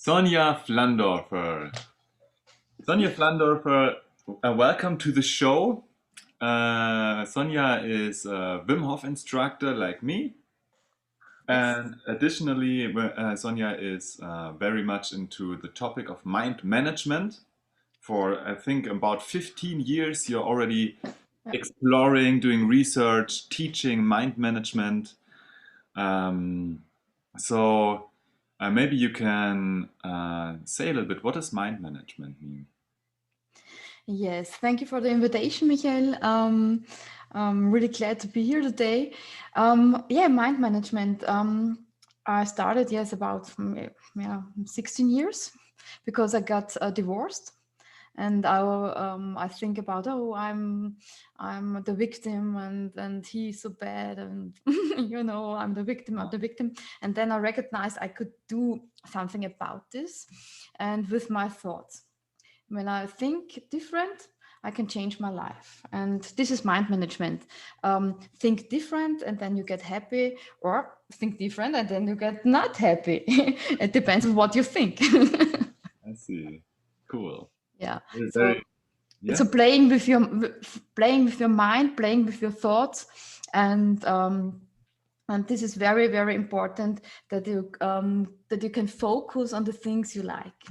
Sonja Flandorfer. Sonja Flandorfer, welcome to the show. Sonja is a Wim Hof instructor like me. Yes. And additionally, Sonja is very much into the topic of mind management. For I think about 15 years, you're already Yeah. exploring, doing research, teaching mind management. Um, so maybe you can say a little bit, what does mind management mean? Yes. Thank you for the invitation, Michael. I'm really glad to be here today. Yeah, mind management. I started, yes, about 16 years because I got divorced. And I think about, oh, I'm the victim, and he's so bad, and I'm the victim, I'm the victim. And then I recognized I could do something about this, and with my thoughts. When I think different, I can change my life. And this is mind management. Think different and then you get happy, or think different and then you get not happy. It depends on what you think. I see. Cool. Yeah. Very, So very, so yeah. playing with your mind, playing with your thoughts, and this is very, very important that you can focus on the things you like.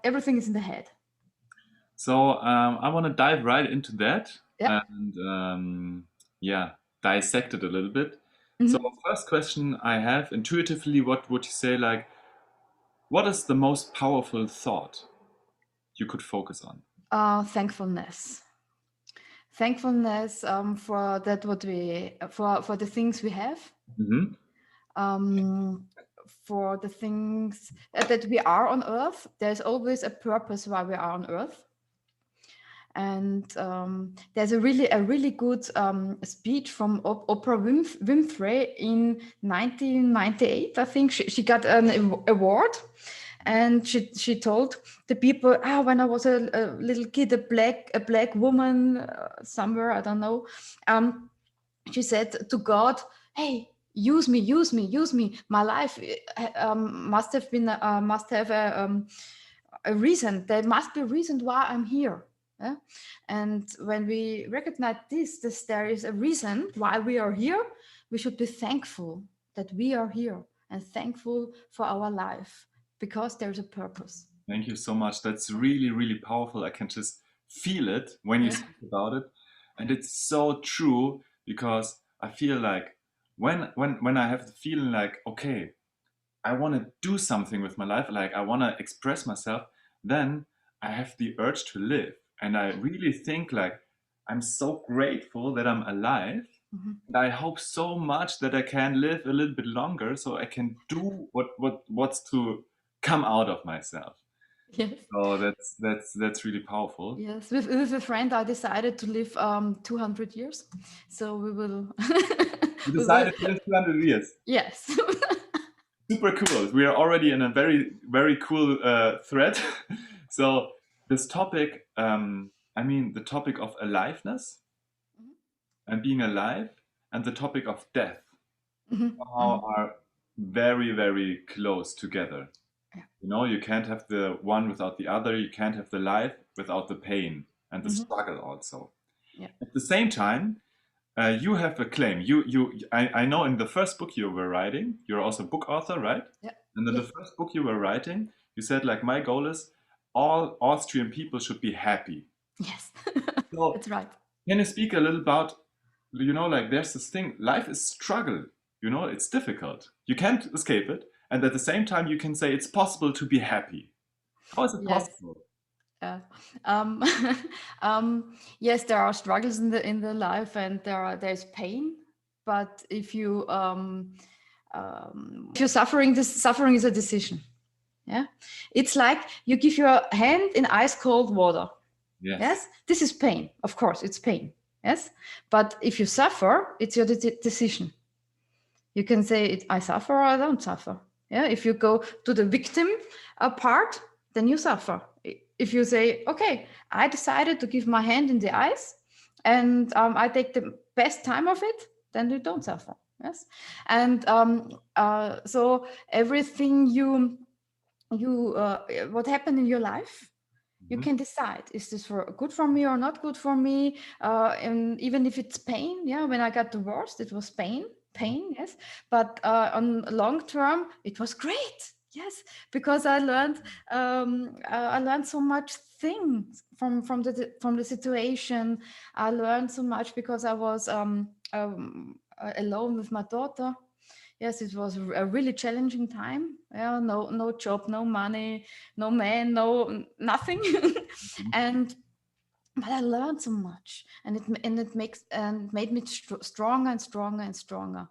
Everything is in the head. So I want to dive right into that Yeah. and yeah, dissect it a little bit. So Mhm. first question I have intuitively, what would you say, like, what is the most powerful thought you could focus on? Thankfulness. Thankfulness for that what we for the things we have, Hmm. um, for the things that we are on Earth. There's always a purpose why we are on Earth. And there's a really good speech from Oprah Winfrey in 1998. I think she got an award, and she told the people, when I was a little kid, a black woman somewhere, I don't know, she said to God, hey, use me, use me, use me. My life must have a reason. There must be a reason why I'm here. Yeah? And when we recognize this there is a reason why we are here, we should be thankful that we are here and thankful for our life because there's a purpose. Thank you so much. That's really, really powerful. I can just feel it when you Yeah. speak about it. And it's so true because I feel like when I have the feeling like, okay, I want to do something with my life, like I want to express myself, then I have the urge to live. And I really think like I'm so grateful that I'm alive. Mhm. And I hope so much that I can live a little bit longer so I can do what's to come out of myself. Yes. So that's really powerful. Yes, with a friend, I decided to live 200 years. So we will, You we will, decided to live 200 years. yes. Super cool. We are already in a very, very cool thread. So this topic, I mean, the topic of aliveness and being alive, and the topic of death Mhm, somehow mhm. are very, very close together. Yeah. You know, you can't have the one without the other. You can't have the life without the pain and the Mhm. struggle also. Yeah. At the same time, you have a claim. I know in the first book you were writing, you're also a book author, right? Yeah. And in the Yes. first book you were writing, you said like my goal is all Austrian people should be happy. Yes. So That's right. can you speak a little about, like there's this thing, life is struggle, it's difficult. You can't escape it. And at the same time, you can say it's possible to be happy. How is it Yes. possible? Yeah. Um, yes, there are struggles in the life, and there's pain. But if you're suffering, this suffering is a decision. Yeah, it's like you give your hand in ice cold water. Yes. Yes, this is pain. Of course, it's pain. Yes, but if you suffer, it's your decision. You can say, I suffer or I don't suffer. Yeah, if you go to the victim part, then you suffer. If you say, okay, I decided to give my hand in the ice and I take the best time of it, then you don't suffer. Yes, and so everything you what happened in your life, you Mhm. can decide, is this good for me or not good for me, and even if it's pain. Yeah, when I got divorced, it was pain, yes, but on long term it was great. Yes, because I learned so much things from the situation. I learned so much because I was alone with my daughter. Yes, it was a really challenging time. Yeah, no job, no money, no man, no nothing. Mhm. And but I learned so much, and it makes and made me stronger and stronger and stronger.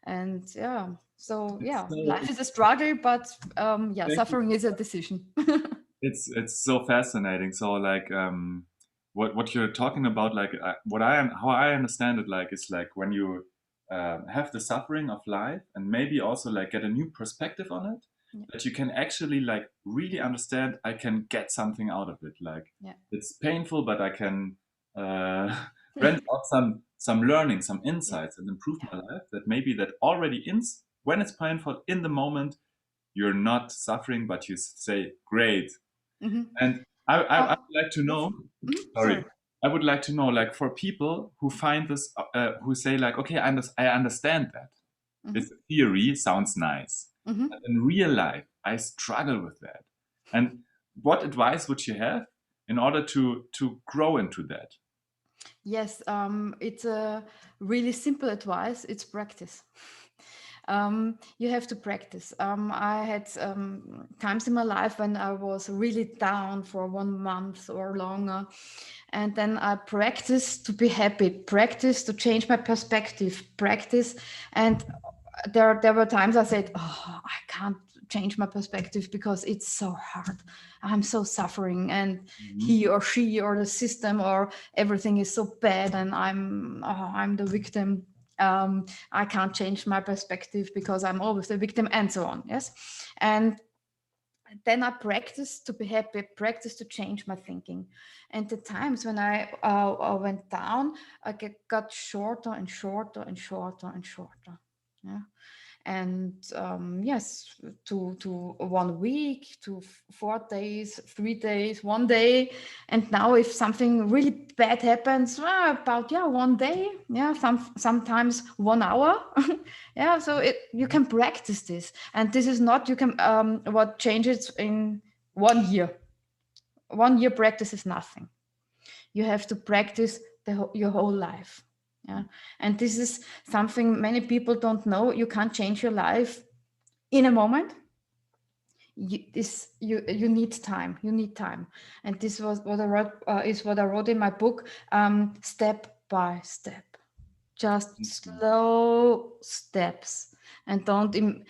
And yeah, so It's yeah, so life is a struggle, but yeah, thank you. suffering is a decision. It's so fascinating. So like what you're talking about, like what I am how I understand it, like is like when you have the suffering of life and maybe also like get a new perspective on it, Yeah, that you can actually like really understand. I can get something out of it. Like yeah, it's painful, but I can rent out some learning, some yeah, insights, and improve yeah. my life. That maybe that already when it's painful in the moment, you're not suffering, but you say, "Great, Hmm. and I Oh, would like to yes. know, Mhm. sorry, Sorry. I would like to know, like for people who find this, who say like, okay, I understand that. Hmm. This theory sounds nice. But Hmm. in real life, I struggle with that. And what advice would you have in order to grow into that? Yes, it's a really simple advice. It's practice. You have to practice. I had times in my life when I was really down for 1 month or longer, and then I practiced to be happy, practice to change my perspective, practice, and there were times I said, "Oh, I can't change my perspective because it's so hard. I'm so suffering, and Mhm. he or she or the system or everything is so bad, and I'm the victim. I can't change my perspective because I'm always the victim, and so on." Yes, and then I practiced to be happy, practiced to change my thinking. And the times when I went down, got shorter and shorter and shorter and shorter. Yeah, and yes, to 1 week, to 4 days, 3 days, 1 day. And now if something really bad happens, about, yeah, 1 day, yeah, sometimes 1 hour. Yeah, so you can practice this, and this is not, you can what changes in 1 year. 1 year practice is nothing. You have to practice your whole life. Yeah, and this is something many people don't know. You can't change your life in a moment. You need time. You need time. And this was what I wrote, is what I wrote in my book. Step by step, just Mhm. slow steps. And don't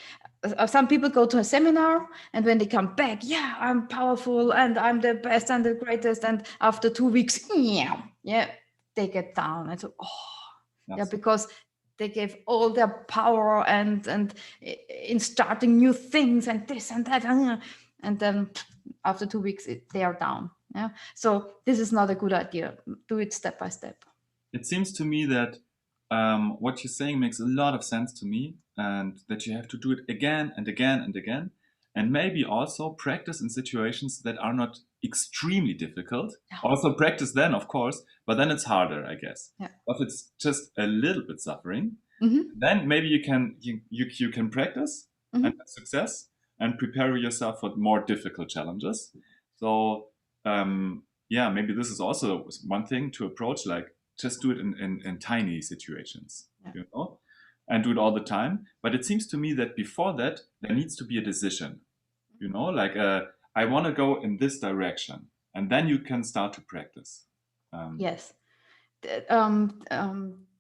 some people go to a seminar, and when they come back, yeah, I'm powerful and I'm the best and the greatest, and after 2 weeks, yeah, they get down. And so, yeah, Absolutely. because they gave all their power and in starting new things and this and that, and then after 2 weeks they are down. Yeah, so this is not a good idea. Do it step by step. It seems to me that what you're saying makes a lot of sense to me, and that you have to do it again and again and again, and maybe also practice in situations that are not extremely difficult. Yeah. Also practice then, of course, but then it's harder, I guess. Yeah. But if it's just a little bit suffering, Hmm. then maybe you can practice and Hmm. have success and prepare yourself for more difficult challenges. So yeah, maybe this is also one thing to approach, like just do it in tiny situations, Yeah. you know, and do it all the time. But it seems to me that before that there needs to be a decision, you know, like I want to go in this direction, and then you can start to practice. um, Yes.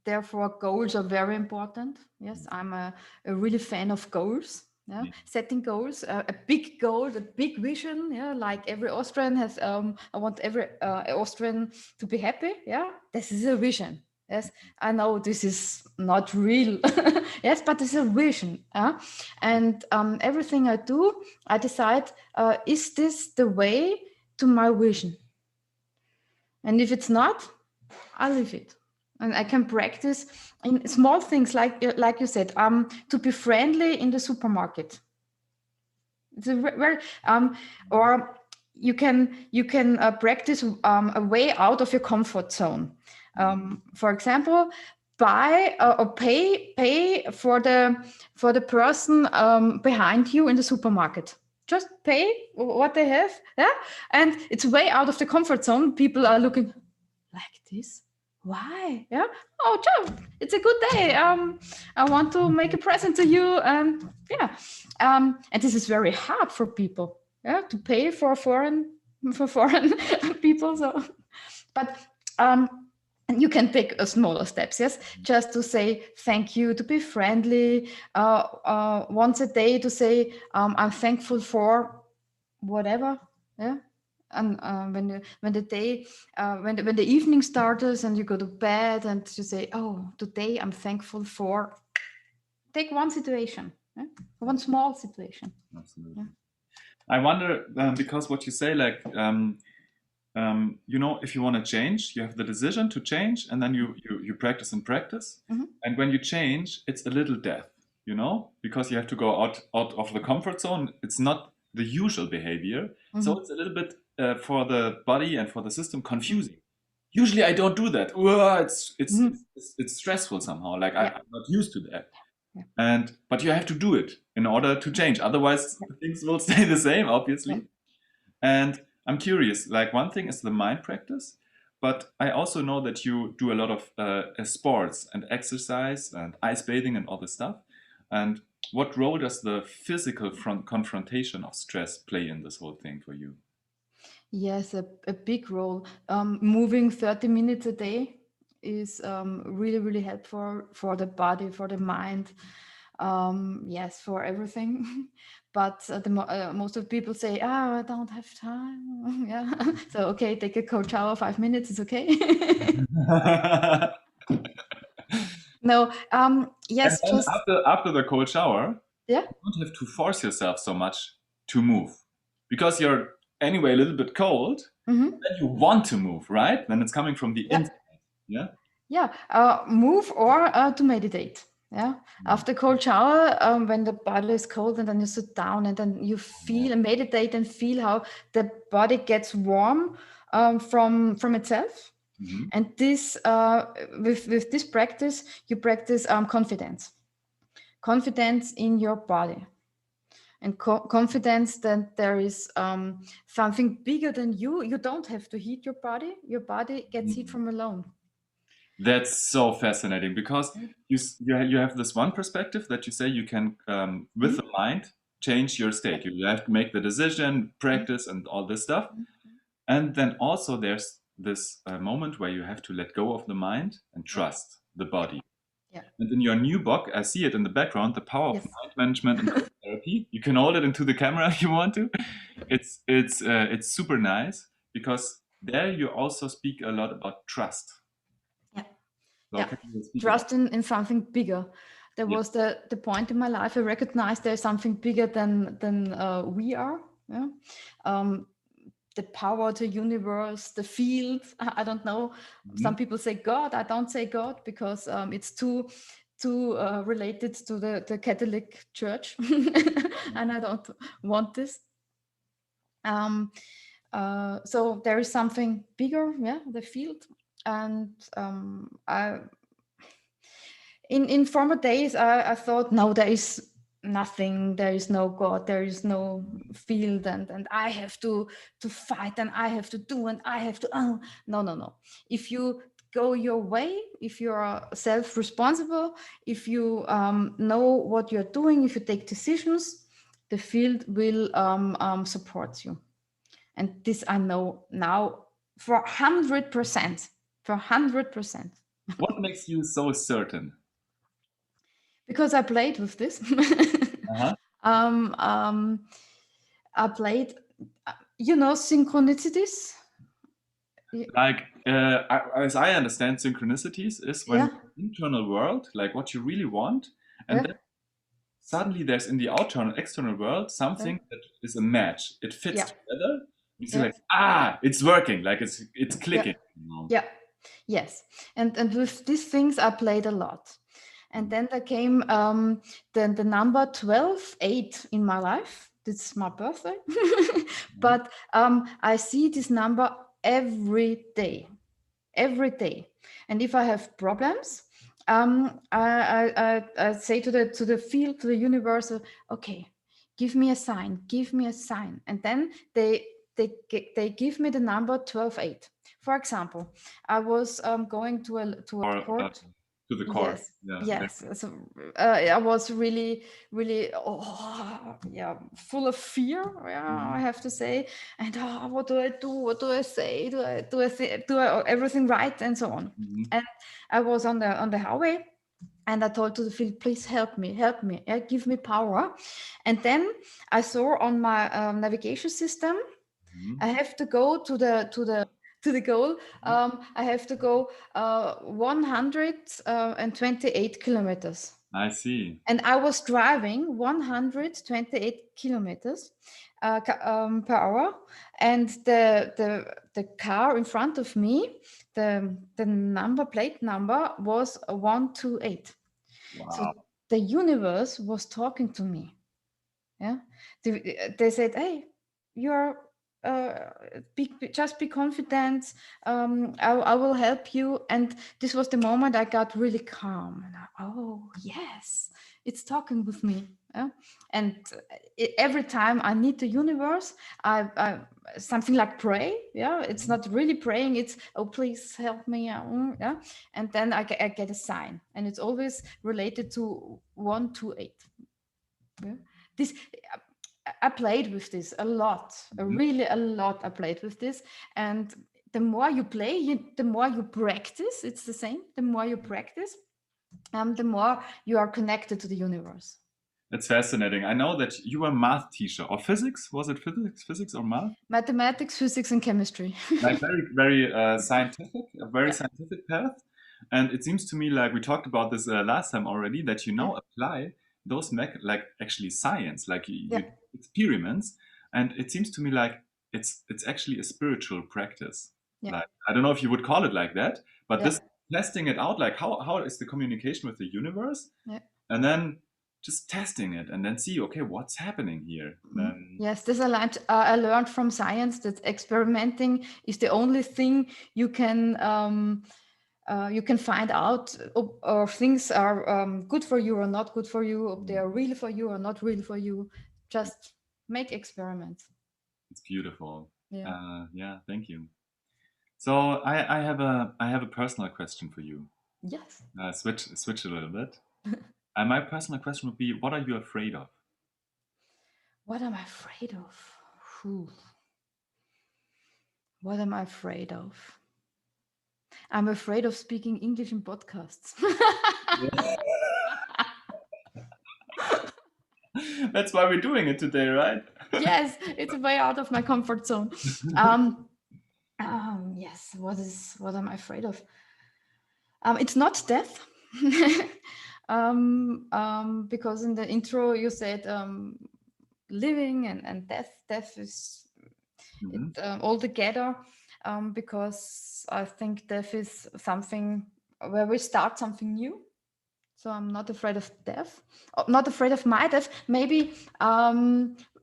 Therefore, goals are very important. Yes, I'm a really fan of goals. Yeah, yeah. setting goals, a big goal, a big vision. Yeah, like every Austrian has. I want every Austrian to be happy. Yeah, this is a vision. Yes, I know this is not real. Yes, but it's a vision. And everything I do, I decide: is this the way to my vision? And if it's not, I leave it. and I can practice in small things like you said, to be friendly in the supermarket. It's a very or you can practice a way out of your comfort zone. For example, buy or pay for the person behind you in the supermarket. Just pay what they have, yeah, and it's way out of the comfort zone. People are looking like this. Why? Yeah. Oh, Joe, it's a good day. I want to make a present to you, and yeah, and this is very hard for people, yeah, to pay for foreign people. So, but and you can take smaller steps, yes, just to say thank you, to be friendly, once a day to say I'm thankful for whatever, yeah. And when the day when the evening starts and you go to bed and you say, oh, today I'm thankful for, take one situation, yeah? One small situation. Absolutely. Yeah. I wonder because what you say, like you know, if you want to change, you have the decision to change, and then you practice and practice. Mhm. And when you change, it's a little death, you know, because you have to go out of the comfort zone. It's not the usual behavior, so Mhm. it's a little bit for the body and for the system confusing. Usually, I don't do that. Ugh, Mhm. it's stressful somehow. Like Yeah. I'm not used to that. Yeah. And but you have to do it in order to change. Otherwise, Yeah. things will stay the same, Yeah. obviously. And I'm curious, like one thing is the mind practice, but I also know that you do a lot of sports and exercise and ice bathing and all this stuff. And what role does the physical confrontation of stress play in this whole thing for you? Yes, a big role. Moving 30 minutes a day is really, really helpful for the body, for the mind. Yes, for everything. But most of people say, "Ah, I don't have time." Yeah. So okay, take a cold shower, 5 minutes is okay. No. And Yes, then just after the cold shower, yeah. you don't have to force yourself so much to move because you're anyway a little bit cold. Hmm. Then you want to move, right? Then it's coming from the Yeah. inside. Yeah. Yeah, move or to meditate. Yeah, after cold shower, when the body is cold, and then you sit down, and then you feel and meditate and feel how the body gets warm from itself. Mhm. And this with this practice, you practice confidence in your body, and confidence that there is something bigger than you. You don't have to heat your body. Your body gets heat Mhm. from alone. That's so fascinating because you have this one perspective that you say you can with Mhm. the mind change your Yeah. state. You have to make the decision, practice, and all this stuff. Mhm. And then also there's this moment where you have to let go of the mind and Yeah. trust the Yeah. body. Yeah. And in your new book, I see it in the background, the power of Yes. mind management and coach therapy. You can hold it into the camera if you want to. It's super nice because there you also speak a lot about trust. Yeah. So Yeah. can you speak about? Trust in something bigger. There Yeah. was the point in my life I recognized there's something bigger than we are. Yeah. Um, the power, the universe, the field. I don't know. Some Mhm. people say God. I don't say God because it's too related to the Catholic Church, and I don't want this. Um, so there is something bigger, yeah, the field. And in former days, I thought, no, there is nothing, there is no God, there is no field, and I have to fight, and I have to do, and I have to. Oh, no, no, no. If you go your way, if you are self-responsible, if you know what you're doing, if you take decisions, the field will support you. And this I know now for 100%. For 100%. What makes you so certain? Because I played with this. Uh-huh. um, um, I played, synchronicities. Like, as I understand, synchronicities is when Yeah, the internal world, like what you really want, and yeah, then suddenly there's in the outer external world yeah, something that is a match. It fits yeah, together. You see, yeah, like, ah, it's working. Like it's yeah, clicking. You know? yeah. Yes, and with these things I played a lot. And Mhm. then there came the number 12, 8 in my life. This is my birthday. Mhm. But I see this number every day. And if I have problems, I say to the field, to the universe, okay, give me a sign. And then they give me the number 12, 8. For example, I was going to a Or court. to the court. Yes, Yeah, yes. exactly. So I was really, really, oh, yeah, full of fear. Yeah, I Mhm. have to say. And what do I do? What do I say? Do I everything right and so on? Mhm. And I was on the highway, and I told to the field, please help me, give me power. And then I saw on my navigation system, I Mhm. have to go to the goal. Mhm. I have to go 128 kilometers, I see. and I was driving 128 kilometers per hour, and the car in front of me, the number plate number was 128. So Wow. the universe was talking to me. Yeah, they said, hey, you're uh, just be confident. I will help you. And this was the moment I got really calm. And oh yes, it's talking with me. Yeah? And every time I need the universe, I something like pray. Yeah, it's Mhm. not really praying, it's oh please help me. Yeah, and then I get a sign, and it's always related to 128. Yeah. This I played with this a lot, Mhm. really a lot. I played with this, and the more you play, the more you practice. It's the same. The more you practice, the more you are connected to the universe. It's fascinating. I know that you were a math teacher or physics. Was it physics? Physics or math? Mathematics, physics, and chemistry. Like very, very scientific, a very Yeah, scientific path. And it seems to me like we talked about this last time already that you yeah, now apply those like actually science, like yeah, you experiments. And it seems to me like it's actually a spiritual practice. yeah, Like I don't know if you would call it like that, but yeah, this testing it out, like how is the communication with the universe, yeah. and then just testing it and then see okay what's happening here. Mhm. Then Yes, this I learned from science that experimenting is the only thing you can find out or things are good for you or not good for you, if they are really for you or not really for you. Just make experiments. it's beautiful. Yeah. Yeah, thank you. So I have a personal question for you. Yes. Switch a little bit. My personal question would be, what are you afraid of? What am I afraid of? Whew. What am I afraid of? I'm afraid of speaking English in podcasts. That's why we're doing it today, right? Yes, it's way out of my comfort zone. Um, yes, what am I afraid of? It's not death. Because in the intro you said living and death is it Mhm. all together, because I think death is something where we start something new. So I'm not afraid of death. Not afraid of my death. Maybe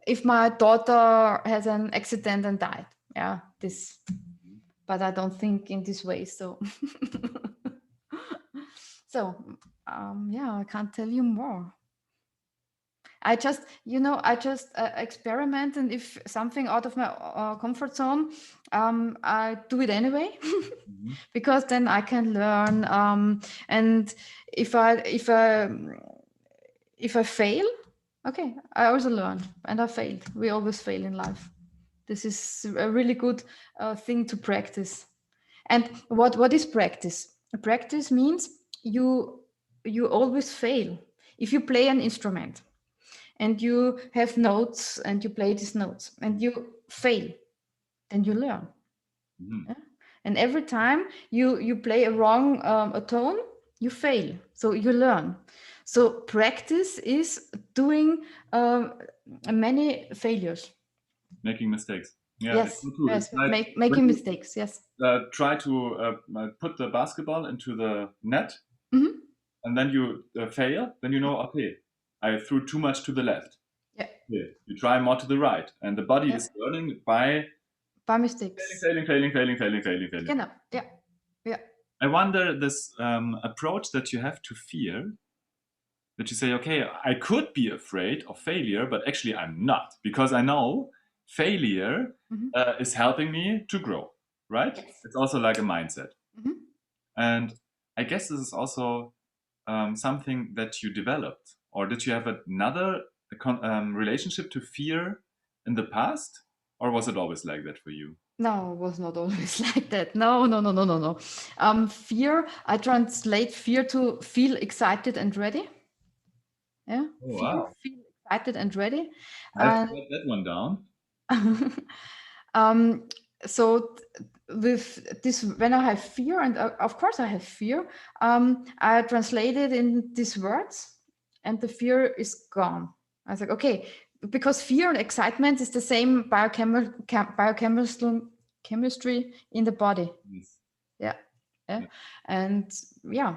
if my daughter has an accident and died. Yeah, this. But I don't think in this way. So, so yeah, I can't tell you more. I just, I just experiment, and if something out of my comfort zone, I do it anyway, Mhm. because then I can learn. And if I if I if I fail, okay, I also learn, and I failed. We always fail in life. This is a really good thing to practice. And what is practice? Practice means you always fail. If you play an instrument and you have notes and you play these notes and you fail, then you learn. Mhm. Yeah? And every time you play a wrong a tone, you fail. So you learn. So practice is doing many failures. Making mistakes. Yeah, it's Yes, so true. It's yes, like when making you mistakes. Yes. try to put the basketball into the net Hmm. and then you fail, then you know, okay, I threw too much to the left. Yeah, Yeah. You try more to the right, and the body yeah, is learning by by failing, mistakes. failing, failing, failing, failing, failing, failing. Genau. Yeah, yeah. I wonder this approach that you have to fear, that you say, okay, I could be afraid of failure, but actually I'm not, because I know failure Hmm. is helping me to grow, right? Yes. It's also like a mindset. Hmm. And I guess this is also something that you developed, or did you have another relationship to fear in the past, or was it always like that for you? No, it was not always like that. No, no, no, no, no, no. Fear, I translate fear to feel excited and ready. Yeah, Oh, fear, wow. feel excited and ready. I have to And write that one down. um, so with this, when I have fear, and of course I have fear, I translate it in these words, and the fear is gone. I was like, okay, because fear and excitement is the same biochemistry chemistry in the body. Yes. Yeah, yeah, Yeah. and yeah,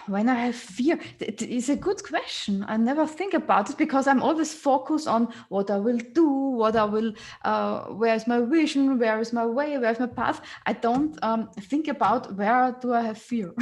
when I have fear, it is a good question. I never think about it because I'm always focused on what I will do, what I will, where is my vision, where is my way, where is my path. I don't think about where do I have fear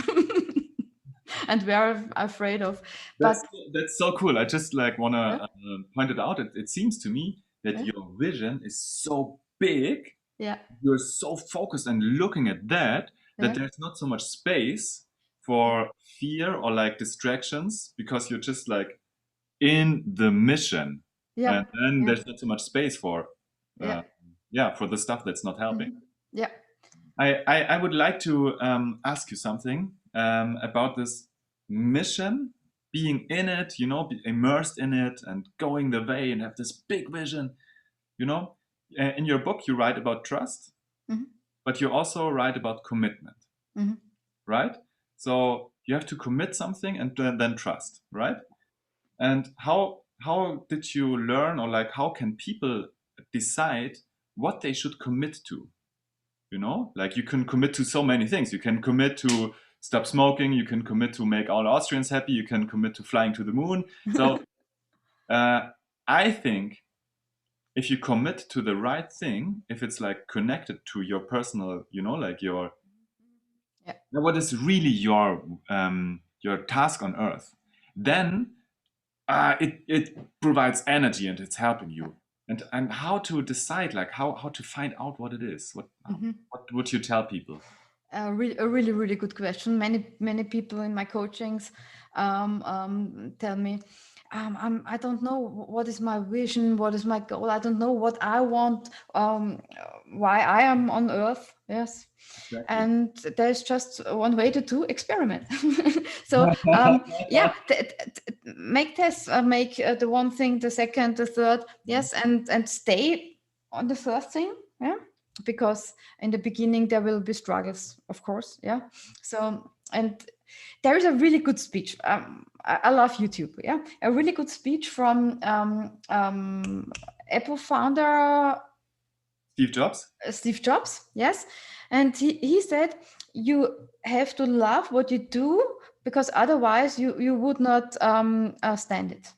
and where I'm afraid of. But That's so cool. I just like yeah, wanna point it out. It seems to me that yeah, your vision is so big, yeah, you're so focused and looking at that, that yeah, there's not so much space yeah, for fear or like distractions, because you're just like in the mission, yeah, and then yeah, there's not so much space for yeah, uh, yeah, for the stuff that's not helping. mhm, yeah. I would like to ask you something about this mission, being in it, you know, be immersed in it and going the way and have this big vision, you know. In your book, you write about trust, Mhm, but you also write about commitment, mhm. right? So you have to commit something and then trust, right? And how did you learn, or like how can people decide what they should commit to? You know, like you can commit to so many things. You can commit to stop smoking, you can commit to make all Austrians happy, you can commit to flying to the moon. So uh, I think if you commit to the right thing, if it's like connected to your personal, you know, like Yeah, what is really your task on earth, then it provides energy and it's helping yeah. you. And how to decide, like how to find out what it is, Mhm. what would you tell people? A really, really good question. Many people in my coachings tell me, I don't know what is my vision, what is my goal. I don't know what I want, why I am on earth. Yes. Exactly. And there's just one way to do experiment. So, yeah, make tests, make the one thing, the second, the third. Yes. And stay on the first thing. Yeah, because in the beginning there will be struggles, of course. Yeah, so, and there is a really good speech. I love YouTube. Yeah, a really good speech from Apple founder Steve Jobs. Steve Jobs. Yes, and he said you have to love what you do, because otherwise you would not stand it,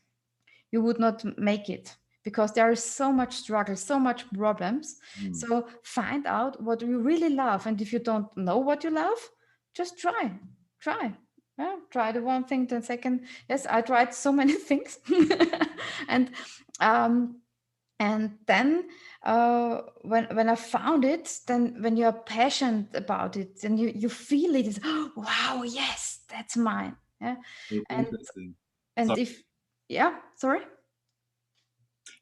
you would not make it, because there is so much struggle, so much problems. Hmm. So find out what you really love, and if you don't know what you love, just try. Yeah, try the one thing, the second. Yes, I tried so many things. And um and then when I found it, then when you're passionate about it, then you feel it is, oh, wow, yes, that's mine. Yeah. It's and interesting. So and if, yeah, sorry.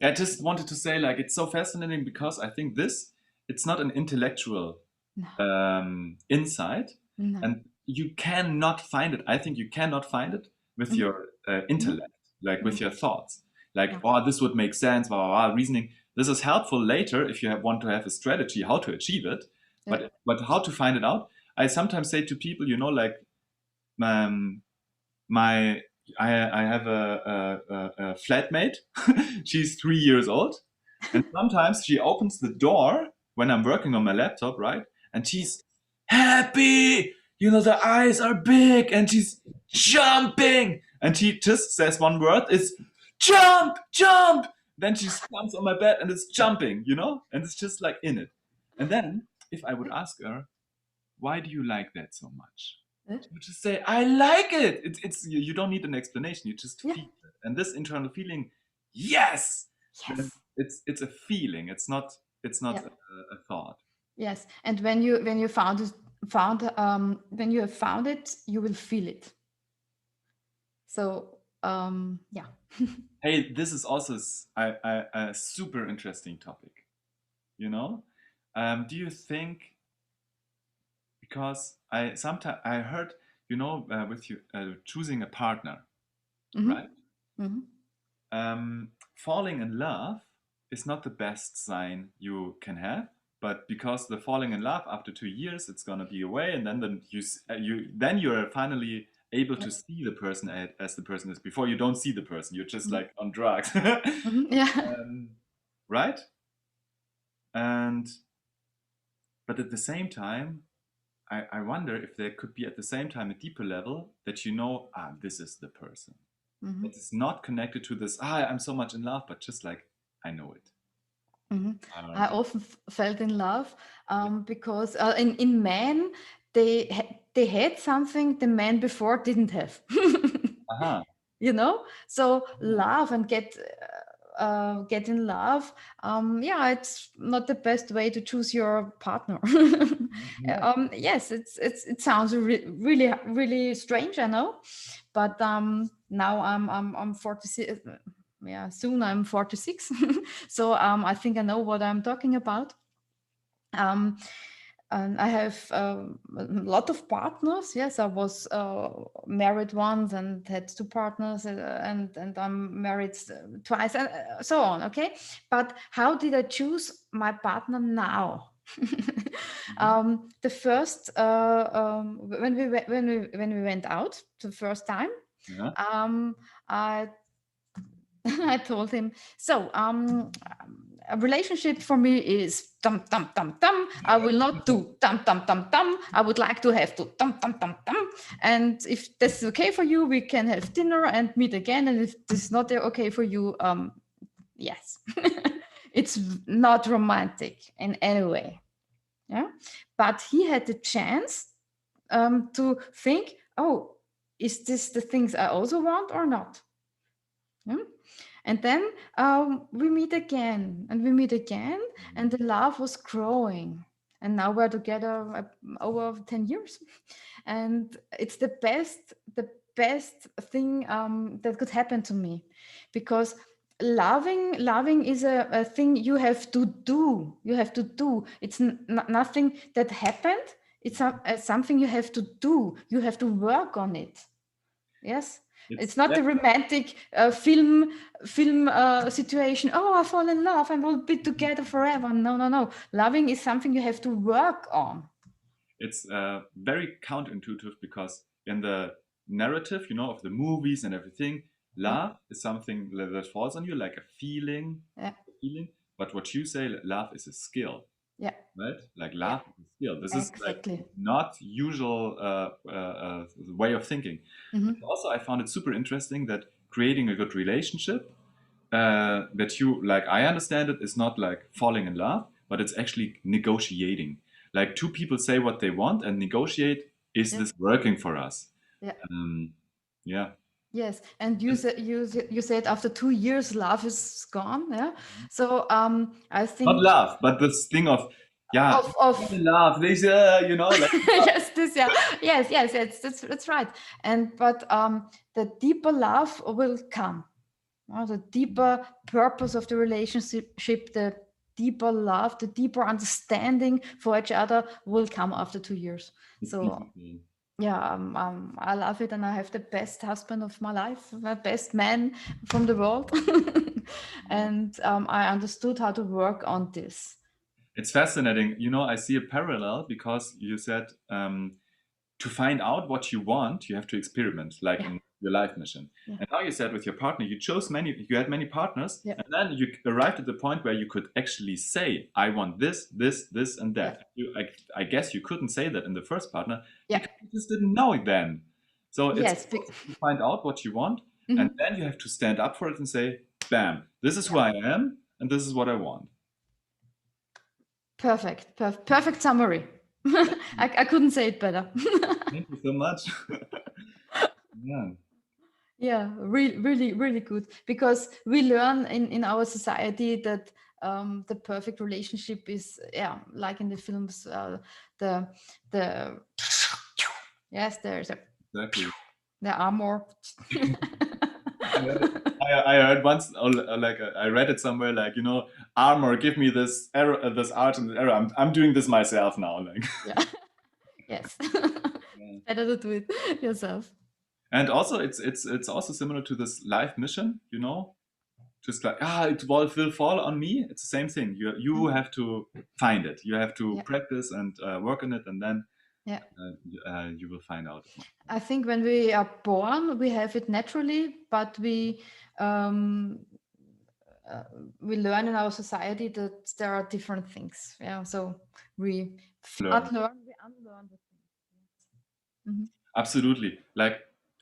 I just wanted to say, like, it's so fascinating because I think this, it's not an intellectual No, insight, no. and you cannot find it. I think you cannot find it with Mhm, your mhm, intellect, like with mhm. your thoughts. Like, No. oh, this would make sense, blah, blah, blah, reasoning. This is helpful later if you want to have a strategy how to achieve it, Yeah. but how to find it out. I sometimes say to people, you know, like um, my I have a flatmate. She's 3 years old, And sometimes she opens the door when I'm working on my laptop, right? And she's happy. You know, the eyes are big and she's jumping. And she just says one word, it's jump, jump. Then she jumps on my bed and it's jumping, you know? And it's just like in it. And then if I would ask her, why do you like that so much? Eh? She would just say, I like it. It's you don't need an explanation. You just Yeah. feel it. And this internal feeling, yes, then Yes. it's a feeling. It's not Yeah. a thought. Yes. And when you when you have found it, you will feel it. So yeah. Hey, this is also a super interesting topic. You know, do you think because I sometimes I heard with you choosing a partner, Mm-hmm. right? Mm-hmm. Falling in love is not the best sign you can have, but because the falling in love after 2 years, it's gonna be away, and then you're finally able Yeah. to see the person as the person is. Before you don't see the person, you're just Mm-hmm. like on drugs, Mm-hmm. Yeah. right? And but at the same time, I wonder if there could be at the same time a deeper level that this is the person. Mm-hmm. It is not connected to this, I'm so much in love, but just like I know it. Mm-hmm. I Do often felt in love you, because in men they had something the man before didn't have. aha. You know, so Yeah. love and get in love, yeah, it's not the best way to choose your partner. Yeah. Yes, it sounds really really strange, I know, but now I'm 46. Yeah, soon I'm 46. So I think I know what I'm talking about. um and I have a lot of partners. Yes, I was married once and had two partners, and I'm married twice, and so on. Okay, but how did I choose my partner now? Mhm. The first when we went out the first time, Yeah. I I told him, so a relationship for me is dum dum dum dum. I will not do dum dum dum dum. I would like to have to dum dum dum dum. And if this is okay for you, we can have dinner and meet again. And if this is not okay for you, yes, it's not romantic in any way. Yeah, but he had the chance to think, oh, is this the things I also want or not? Yeah? And then we meet again and we meet again, and the love was growing. And now we're together over 10 years. And it's the best thing that could happen to me, because loving is a thing you have to do. You have to do. It's nothing that happened. It's something you have to do. You have to work on it. Yes, It's it's not that, a romantic film situation. Oh, I fall in love and we'll be together forever. No, no, no. Loving is something you have to work on. it's very counterintuitive because in the narrative, of the movies and everything, Yeah, love is something that falls on you like yeah, a feeling. But what you say, love is a skill, yeah, right? Like yeah. love is a skill. This is like Exactly. not usual way of thinking. Mm-hmm. And also, I found it super interesting that creating a good relationship, that you like, I understand it is not like falling in love, but it's actually negotiating. Like two people say what they want and negotiate. Is Yeah, this working for us? yeah. Um, yeah. Yes, and you said after 2 years, love is gone. Yeah, so I Not think love, but this thing of, yeah, I'm of in love. This, like, yes, this, yeah, yes, that's right. And but the deeper love will come. The deeper purpose of the relationship, the deeper love, the deeper understanding for each other will come after 2 years. it's So beautiful. yeah, I love it, and I have the best husband of my life, the best man from the world, and I understood how to work on this. It's fascinating. I see a parallel because you said to find out what you want, you have to experiment, like Yeah. in your life mission. Yeah. And how you said with your partner, you had many partners, Yeah. and then you arrived at the point where you could actually say, I want this, this, this, and Yeah. that. I guess you couldn't say that in the first partner Yeah. because you just didn't know it then. So it's Yes. important to find out what you want, and Mhm. then you have to stand up for it and say, bam, this is Yeah. who I am, and this is what I want. Perfect. Perfect summary. I couldn't say it better. Thank you so much. Yeah. Yeah, really, really, really good. Because we learn in our society that the perfect relationship is, yeah, like in the films, the the yes, there's a Exactly. the armor. I heard, I heard once, like I read it somewhere, like armor, give me this arrow, this art and this arrow. I'm doing this myself now, like. Yeah. Yes. Yeah. Better to do it yourself. And also, it's also similar to this life mission, just like it will fall on me. It's the same thing. You Mhm. have to find it. You have to Yeah. practice and work on it, and then Yeah. you will find out. I think when we are born, we have it naturally, but um, uh, we learn in our society that there are different things. Yeah, so we Learn. not learn, we unlearn the things. Mhm. Absolutely. Like,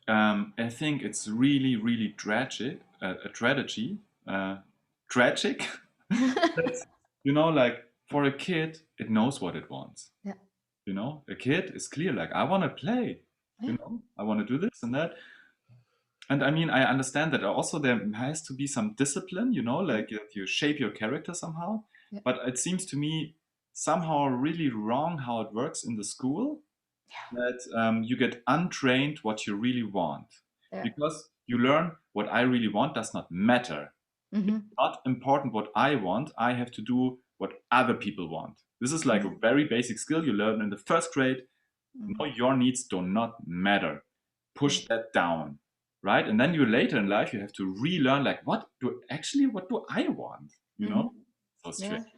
I think it's really, really tragic, a tragedy, uh, tragic. That's, like for a kid, it knows what it wants. Yeah, A kid is clear, like, I want to play, yeah, I want to do this and that. And I mean, I understand that also there has to be some discipline, mhm, like that you shape your character somehow. yeah, But it seems to me somehow really wrong how it works in the school that you get untrained what you really want yeah. because you learn what I really want does not matter. Hmm. Not important what I want. I have to do what other people want. This is like a Hmm. very basic skill you learn in the first grade. Hmm. No, your needs do not matter. Yeah. Push that down, right? And then you later in life you have to relearn like what do I want? Hmm. So strange. Yeah.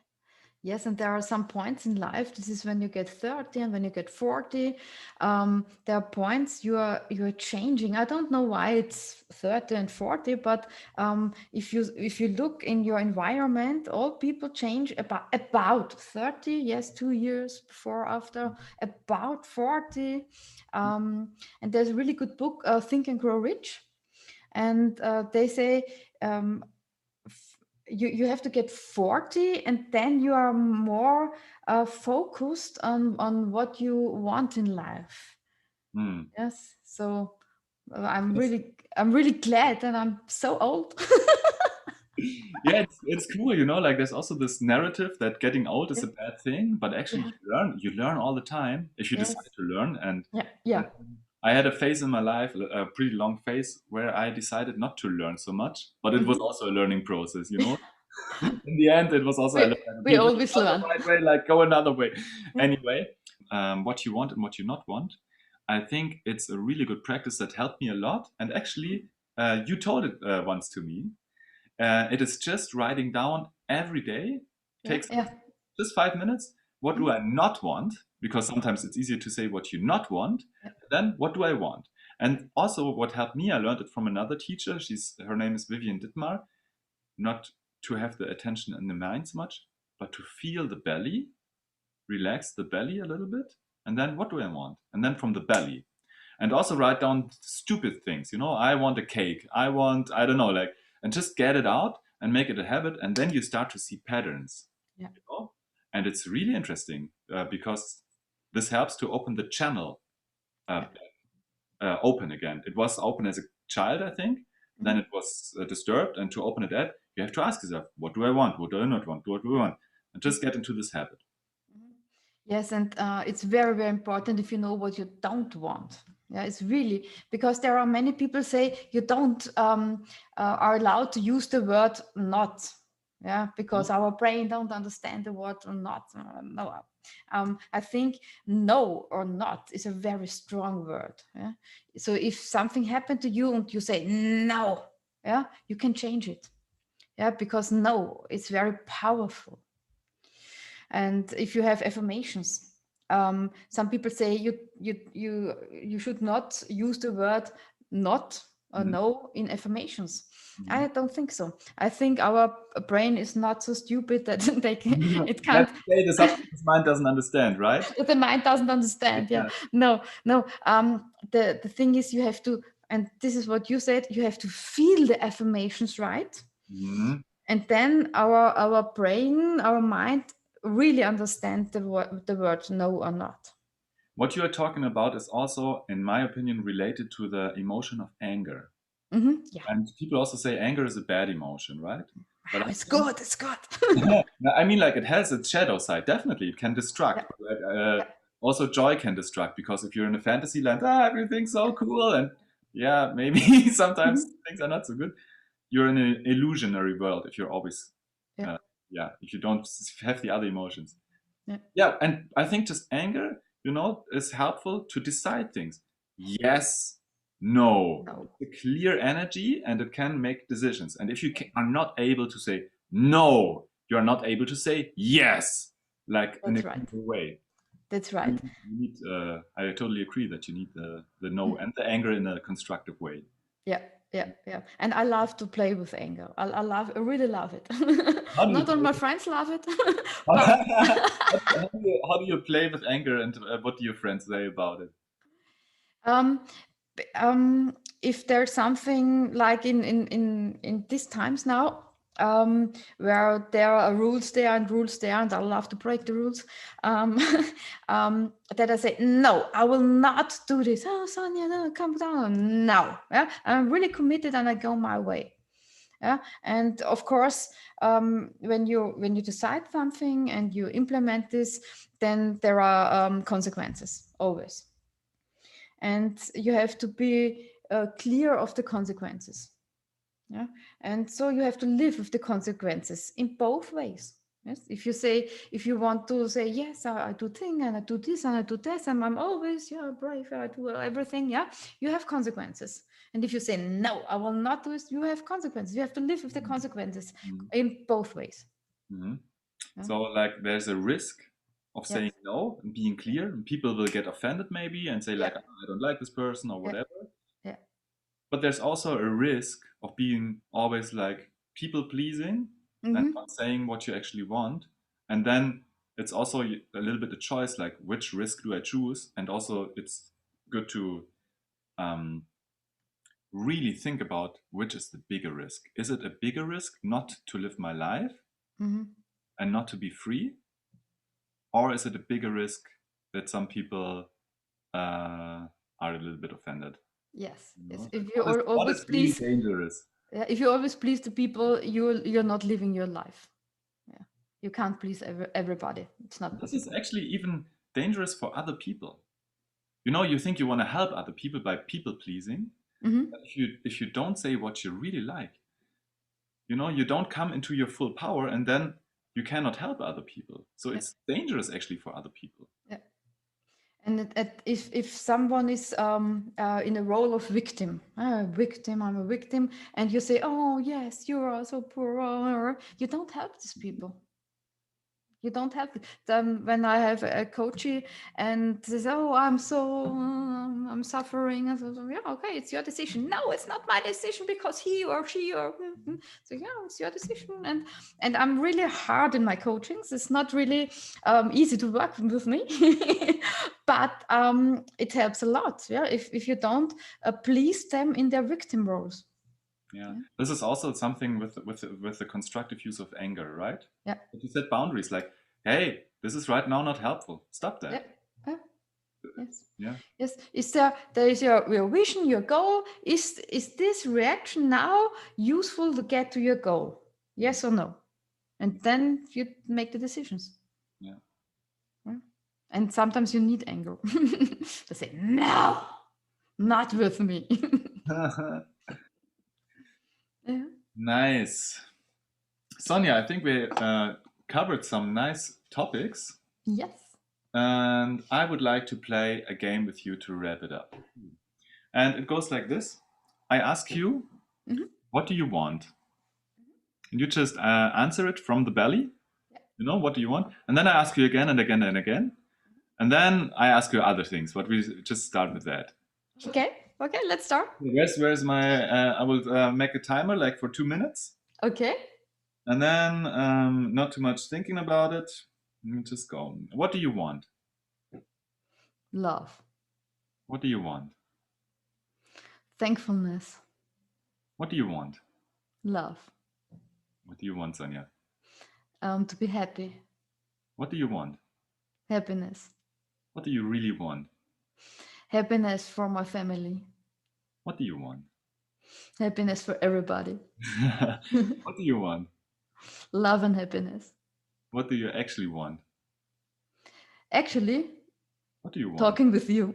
Yes, and there are some points in life. This is when you get 30 and when you get 40. There are points you are changing. I don't know why it's 30 and 40, but if you look in your environment, all people change about 30. Yes, 2 years before, after, about 40. And there's a really good book, Think and Grow Rich, and they say. You have to get 40 and then you are more focused on what you want in life. Hmm. Yes, so i'm Yes. really i'm really glad and I'm so old. Yeah, it's cool, like there's also this narrative that getting old is Yeah, a bad thing, but actually yeah, you learn all the time if you decide yes, to learn. And yeah, yeah. I had a phase in my life, a pretty long phase, where I decided not to learn so much, but it was Mhm. also a learning process. In the end, it was also I we, learned like, we okay, this is always not the learn. right way, like go another way. Yeah. Anyway, what you want and what you not want, I think it's a really good practice that helped me a lot. And actually, you told it once to me. It is just writing down every day, Yeah, takes yeah. just 5 minutes. What do Mhm. I not want? Because sometimes it's easier to say what you not want. Yeah. Then what do I want? And also, what helped me, I learned it from another teacher. Her name is Vivian Dittmar. Not to have the attention in the mind so much, but to feel the belly, relax the belly a little bit, and then what do I want? And then from the belly, and also write down stupid things. I want a cake. I want, I don't know, like, and just get it out and make it a habit. And then you start to see patterns, Yeah. you know? And it's really interesting because this helps to open the channel uh, Yeah. open again. It was open as a child, I think. Then Mhm. it was disturbed. And to open it up, you have to ask yourself, what do I want? What do I not want? What do I want? And just get into this habit. Mhm. Yes, and it's very, very important if you know what you don't want. Yeah, it's really because there are many people say you don't are allowed to use the word not. Yeah, because our brain don't understand the word or not. No, I think no or not is a very strong word. Yeah, so if something happened to you and you say no, yeah, you can change it. Yeah, because no, it's very powerful. And if you have affirmations, Some people say you should not use the word not or no in affirmations. I don't think so. I think our brain is not so stupid that it can't. Let's say the subconscious mind doesn't understand, right? That the mind doesn't understand. Yeah, Yeah. no, no. The thing is, you have to, and this is what you said. You have to feel the affirmations, right? Mhm. And then our brain, our mind, really understand the word no or not. What you are talking about is also, in my opinion, related to the emotion of anger. Yeah. And people also say anger is a bad emotion, right? But Oh, I it's think, good. It's good. no, I mean, like it has its shadow side. Definitely, it can Yeah. destruct. But, Yeah. also, joy can destruct because if you're in a fantasy land, everything's so cool, and yeah, maybe sometimes Mhm. things are not so good. You're in an illusionary world if you're always, Yeah. yeah, if you don't have the other emotions. Yeah. Yeah, and I think just anger, is helpful to decide things. Yes, no. No. It's a clear energy and it can make decisions. And if you are not able to say no, you are not able to say yes, like in a That's right. clear way. That's You right. need, I totally agree that you need the no Mm. and the anger in a constructive way. Yeah. Yeah. Yeah. And I love to play with anger. I really love it. How do you Not all play? my friends love it, but How do you play with anger and what do your friends say about it? um, if there's something like in these times now, where there are rules there and rules there, and I love to break the rules, um, that I say no, I will not do this. Oh, Sonja, no, calm down. No, yeah, I'm really committed and I go my way. Yeah, and of course, when you decide something and you implement this, then there are consequences always, and you have to be clear of the consequences. Yeah, and so you have to live with the consequences in both ways. Yes, if you want to say yes, I do thing and I do this and I do this and I'm always brave, I do everything. Yeah, you have consequences. And if you say no, I will not do this, you have consequences. You have to live with the consequences Mhm. in both ways. Mhm. Yeah. So like there's a risk of Yes. saying no and being Yeah. clear, and people will get offended maybe and say Yeah. like, "Oh, I don't like this person or Yeah. whatever." Yeah. But there's also a risk of being always like people pleasing and Mm-hmm. not saying what you actually want. And then it's also a little bit a choice, like which risk do I choose? And also it's good to um, really think about which is the bigger risk. Is it a bigger risk not to live my life Mm-hmm. and not to be free? Or is it a bigger risk that some people are a little bit offended? Yes. You Yes. know? Like If you what always is really please, dangerous? yeah, if you always please the people, you're not living your life. Yeah, you can't please everybody. It's not This is possible. actually even dangerous for other people. You think you want to help other people by people pleasing, Mm-hmm. but if you don't say what you really like, you don't come into your full power, and then you cannot help other people. So Yeah, it's dangerous actually for other people. yeah. And if someone is in a role of victim, I'm a victim, and you say, "Oh yes, you are so poor," you don't help these people. You don't have them. When I have a coachee and says, "Oh, I'm suffering," and so, yeah, okay, it's your decision. No, it's not my decision because he or she or so yeah, it's your decision. And I'm really hard in my coachings. It's not really easy to work with me, but it helps a lot. Yeah, if you don't please them in their victim roles. Yeah, Yeah, this is also something with the constructive use of anger, right? yeah, But you set boundaries like, hey, this is right now not helpful. Stop yeah. that. Yeah. Yes. Yeah. Yes. There is your vision, your goal? Is this reaction now useful to get to your goal? Yes or no? And then you make the decisions. Yeah. Yeah. And sometimes you need anger to say, no, not with me. Yeah. Nice. Sonja, I think we covered some nice topics, Yes. and I would like to play a game with you to wrap it up. And it goes like this. I ask you, Mhm. what do you want? And you just answer it from the belly. Yeah. What do you want? And then I ask you again and again and again. And then I ask you other things, but we just start with that. Okay. Okay. Let's start. Where's my? I will make a timer like for 2 minutes, Okay. and then not too much thinking about it. Just go. What do you want? Love. What do you want? Thankfulness. What do you want? Love. What do you want, Sonja? To be happy. What do you want? Happiness. What do you really want? Happiness for my family. What do you want? Happiness for everybody. What do you want? Love and happiness. What do you actually want? Actually, What do you want? talking with you.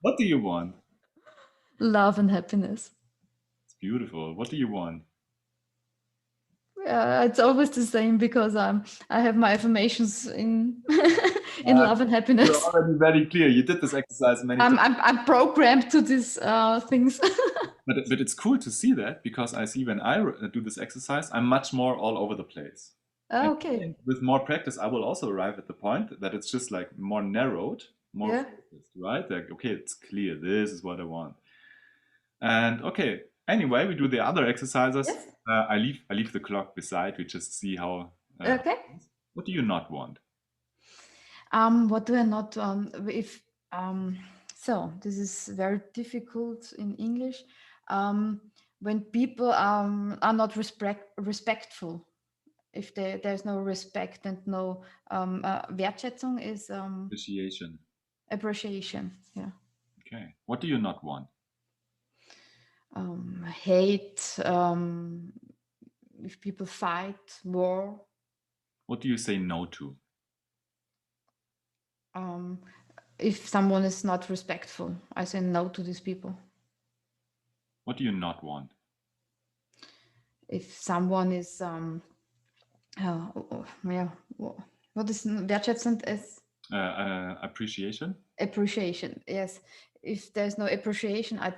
What do you want? Love and happiness. It's beautiful. What do you want? It's always the same because I have my affirmations in in love and You're happiness. already very clear. You did this exercise many times. I'm programmed to these things. But it's cool to see that, because I see when I do this exercise, I'm much more all over the place. And I Okay. think with more practice, I will also arrive at the point that it's just like more narrowed, more Yeah. focused, right? Like, okay, it's clear. This is what I want. And okay, anyway, we do the other exercises. Yes. I leave the clock beside. We just see how. Okay. What do you not want? What do I not if so this is very difficult in English. When people are not respectful, if there's no respect and no Wertschätzung is Appreciation. appreciation. Yeah. Okay. What do you not want? Hate. If people fight, war. What do you say no to? If someone is not respectful, I say no to these people. What do you not want? If someone is yeah, what is wertschätzend is Appreciation. appreciation. Yes, if there's no appreciation, I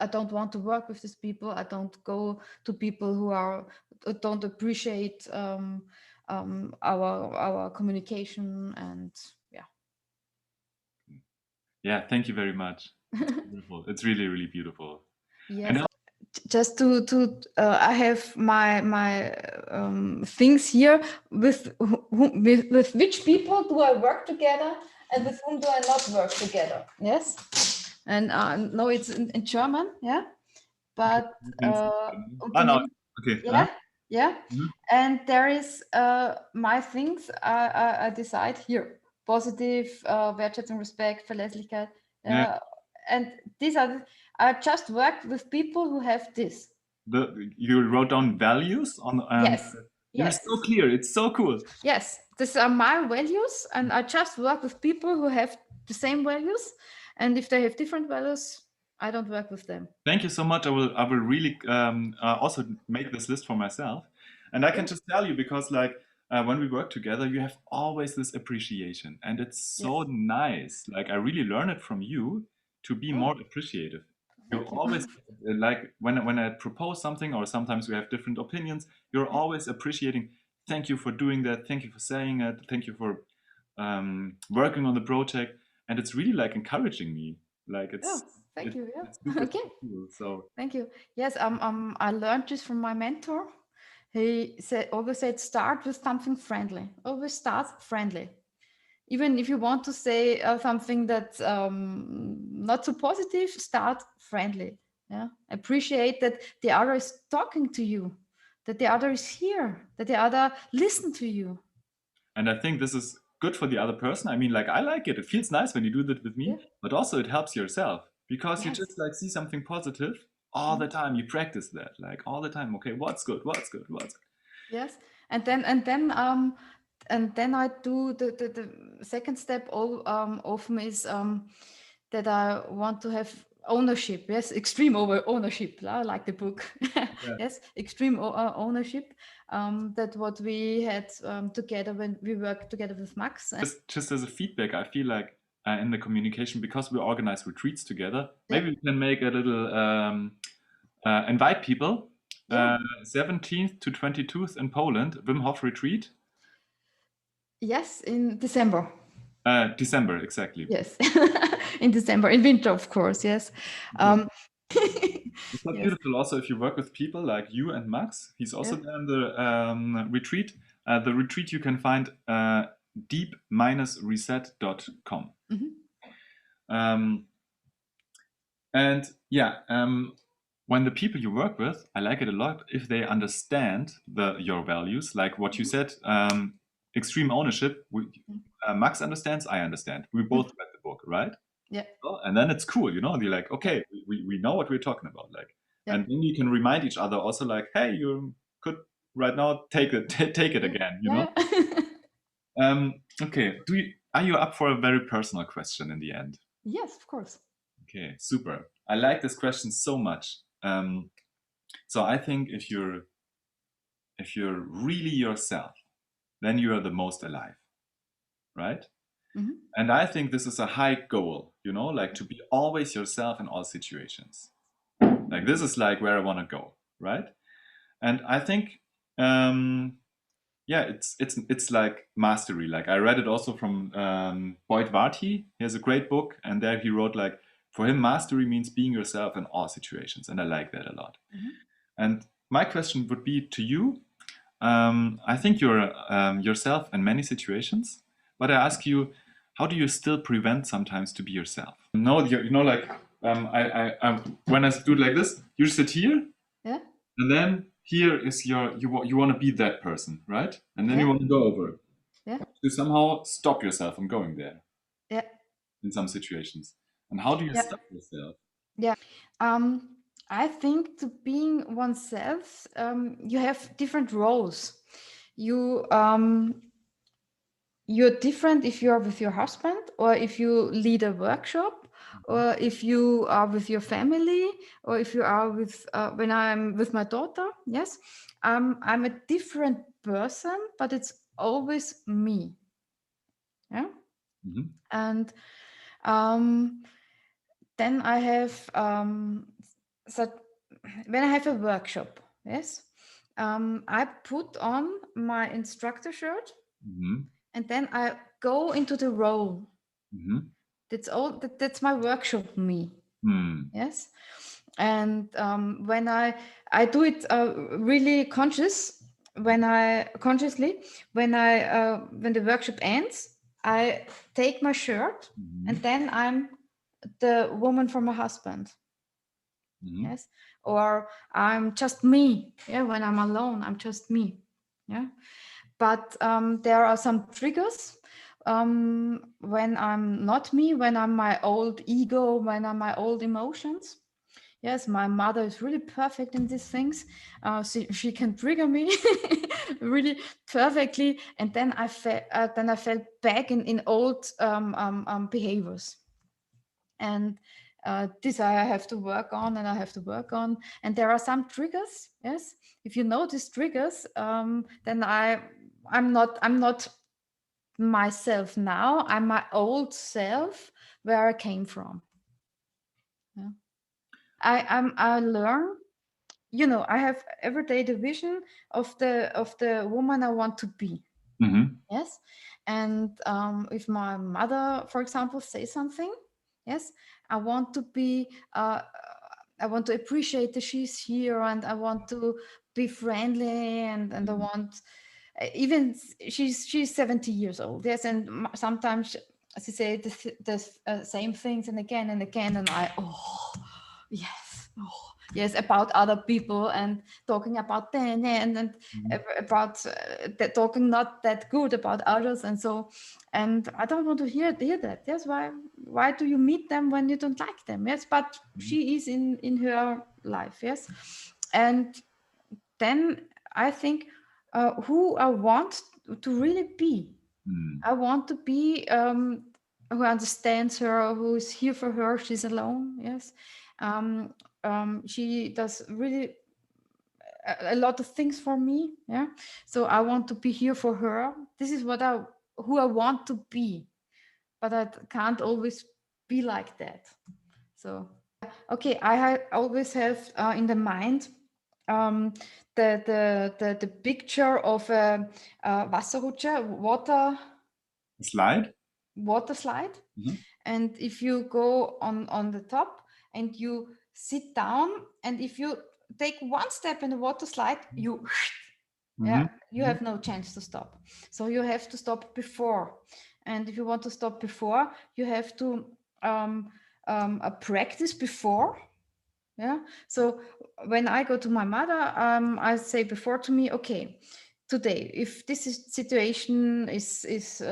don't want to work with these people. I don't go to people who don't appreciate our communication, and yeah. Yeah, thank you very much. It's beautiful. It's really, really beautiful. Yes. And Just to I have my things here with with which people do I work together and with whom do I not work together. Yes, and no, it's in German. Yeah, but no. Unternehmen. Okay. Yeah, yeah, Mhm. and there is my things I decide here: positive, Wertschätzung, Respect, Verlässlichkeit. Yeah. And these are I just work with people who have this. You wrote down values on. Yes, You're yes, so clear. It's so cool. yes. These are my values, and I just work with people who have the same values. And if they have different values, I don't work with them. Thank you so much. I will really also make this list for myself, and I can Yeah. just tell you, because like when we work together, you have always this appreciation, and it's so Yes. nice. Like I really learn it from you to be Oh, more appreciative. You're thank you. always like when I propose something, or sometimes we have different opinions. You're always appreciating. Thank you for doing that. Thank you for saying it. Thank you for working on the project, and it's really like encouraging me. Like Oh, thank it's you. Yeah. it's super, Okay. super cool. So Thank you. Yes. I learned this from my mentor. He always said, start with something friendly. Always start friendly. Even if you want to say something that's not so positive, start friendly. Yeah, appreciate that the other is talking to you, that the other is here, that the other listen to you. And I think this is good for the other person. I mean, like I like it. It feels nice when you do that with Yeah. me, but also it helps yourself, because you Yes. just like see something positive all the time. You practice that like all the time. Okay, what's good? What's good? What's good? Yes. And then I do the second step often is that I want to have ownership. Yes, extreme over ownership. Like the book. Yeah. Yes, extreme ownership. That what we had together when we worked together with Max. And Just as a feedback, I feel like in the communication, because we organize retreats together, yeah, maybe we can make a little invite people. yeah. 17th to 22nd in Poland, Wim Hof retreat. Yes, in December. December, exactly. Yes, in December, in winter, of course. Yes. So Um, it's so yes. beautiful also if you work with people like you and Max. He's also Yeah. there in the retreat. The retreat you can find deep-reset.com. Mhm. Um, and yeah, when the people you work with, I like it a lot if they understand your values, like what you Mhm. said, extreme ownership. Max understands, I understand. We both Mhm. read the book, right? Yeah. Oh, and then it's cool, they're like, Yeah. okay, we know what we're talking about, like, Yeah. and then you can remind each other also, like, hey, you could right now take it take it Yeah. again. Yeah. Yeah. Okay, are you up for a very personal question in the end? Yes, of course. Okay, super. I like this question so much. So I think if you're really yourself, then you are the most alive, right? Mhm. And I think this is a high goal, like to be always yourself in all situations. Like this is like where I want to go, right? And I think, yeah, it's like mastery. Like I read it also from Boyd Varty. He has a great book, and there he wrote like, for him, mastery means being yourself in all situations, and I like that a lot. Mhm. And my question would be to you. I think you're yourself in many situations, but I ask you, how do you still prevent sometimes to be yourself? No, like when I do it like this, you sit here, Yeah. and then here is you want to be that person, right? And then you Yeah. want to go over. Yeah. You somehow stop yourself from going there Yeah. in some situations. And how do you Yeah. stop yourself? Yeah. Um, I think to being oneself, you have different roles. You you're different if you are with your husband, or if you lead a workshop, or if you are with your family, or if you are with when I'm with my daughter. Yes, I'm a different person, but it's always me. Yeah. Mm-hmm. And um, then I have so when I have a workshop, yes, I put on my instructor shirt, Mm-hmm. and then I go into the role. Mm-hmm. That's all. That's my workshop me. Mm-hmm. Yes, and when I do it really consciously when the workshop ends, I take my shirt, and Mm-hmm. then I'm the woman for my husband. Mm-hmm. Yes, or I'm just me. Yeah, when I'm alone, I'm just me. Yeah, but there are some triggers when I'm not me, when I'm my old ego, when I'm my old emotions. Yes, my mother is really perfect in these things. She can trigger me really perfectly, and then I fell back in old behaviors, and this I have to work on, and I have to work on. And there are some triggers. Yes, if you notice triggers, then I'm not myself now. I'm my old self where I came from. Yeah. I learn. I have every day the vision of the woman I want to be. Mm-hmm. Yes, and if my mother, for example, says something, yes, I want to be. I want to appreciate that she's here, and I want to be friendly, and I want even she's 70 years old. Yes, and sometimes she say the same things and again, and I yes, yes, about other people, and talking about them, and Mm-hmm. about talking not that good about others, and so, and I don't want to hear that. Yes, why do you meet them when you don't like them? Yes, but she is in her life. Yes, and then I think who I want to really be. Mm-hmm. I want to be who understands her, who is here for her. She's alone. Yes, um, she does really a lot of things for me. Yeah, so I want to be here for her. This is who I want to be, but I can't always be like that. So okay, always have in the mind um, the picture of a Wasserrutsche, water Slide. water slide, Mhm. and if you go on the top and you sit down, and if you take one step in the water slide, you Mhm. yeah, you Mhm. have no chance to stop. So you have to stop before, and if you want to stop before, you have to um, practice before. Yeah. So when I go to my mother, I say before to me, okay, today, if this situation is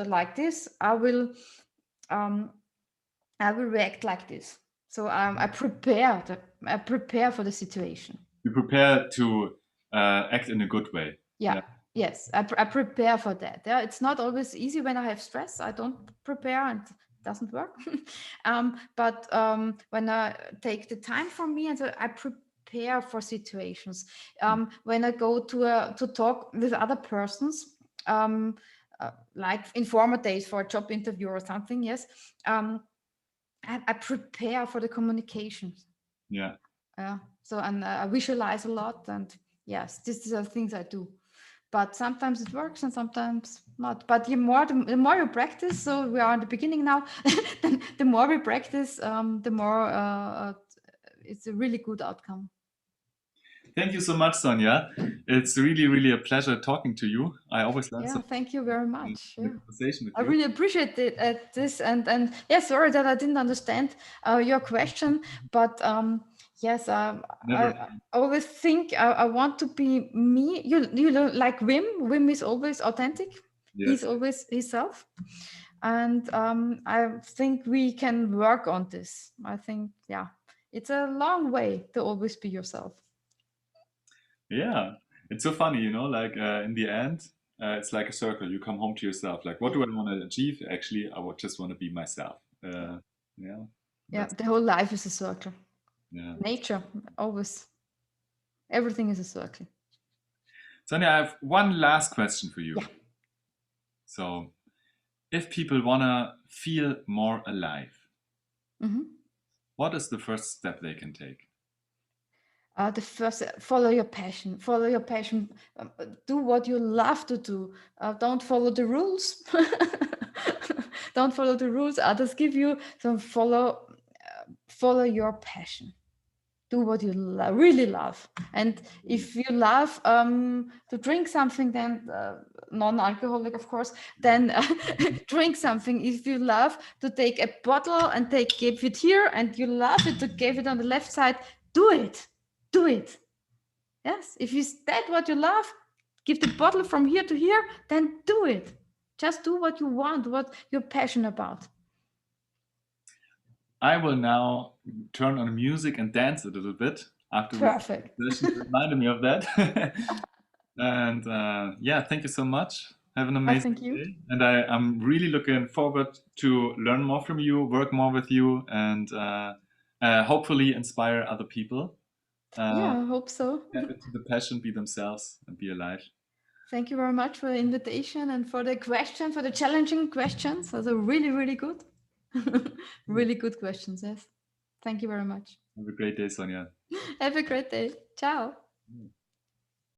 like this, um, I will react like this. So I prepare for the situation. You prepare to act in a good way. Yeah. Yeah. Yes, I prepare for that. Yeah, it's not always easy when I have stress. I don't prepare and it doesn't work. But when I take the time for me, and so I prepare for situations. When I go to talk with other persons, like informal days for a job interview or something. Yes, I prepare for the communications. Yeah. Yeah. So and I visualize a lot, and yes, these are things I do. But sometimes it works and sometimes not. But the more you practice, so we are in the beginning now. Then the more we practice, the more it's a really good outcome. Thank you so much, Sonja. It's really, really a pleasure talking to you. I always learn Yeah, something thank you very in much. the Yeah. conversation with I you. really appreciate it at this, and yeah, sorry that I didn't understand your question, but yes, Never. I always think I want to be me. You know, like Wim. Wim is always authentic. He's Yes. always himself, and I think we can work on this. I think yeah, it's a long way to always be yourself. Yeah. It's so funny, like in the end, it's like a circle. You come home to yourself. Like, what do I want to achieve? Actually, I would just want to be myself. Yeah. Yeah, That's, the whole life is a circle. yeah. Nature always, everything is a circle. Sonja, I have one last question for Yeah. you. So, if people want to feel more alive, Mhm. what is the first step they can take? The first, follow your passion. Follow your passion. Do what you love to do. Don't follow the rules. Don't follow the rules others give you. So follow your passion. Do what you really love. And if you love to drink something, then non-alcoholic, of course, then drink something. If you love to take a bottle and give it here, and you love it to give it on the left side, do it. Do it. Yes. If you that what you love, give the bottle from here to here, then do it. Just do what you want, what you're passionate about. I will now turn on music and dance a little bit after we Perfect. session. You reminded me of that. And yeah, thank you so much. Have an I amazing thank you. day. And I'm really looking forward to learn more from you, work more with you, and hopefully inspire other people. Uh, Yeah, I hope so. Tap into the passion, be themselves, and be alive. Thank you very much for the invitation and for the question, for the challenging questions. Those are really, really good. Really good questions, yes. Thank you very much. Have a great day, Sonia. Have a great day. Ciao.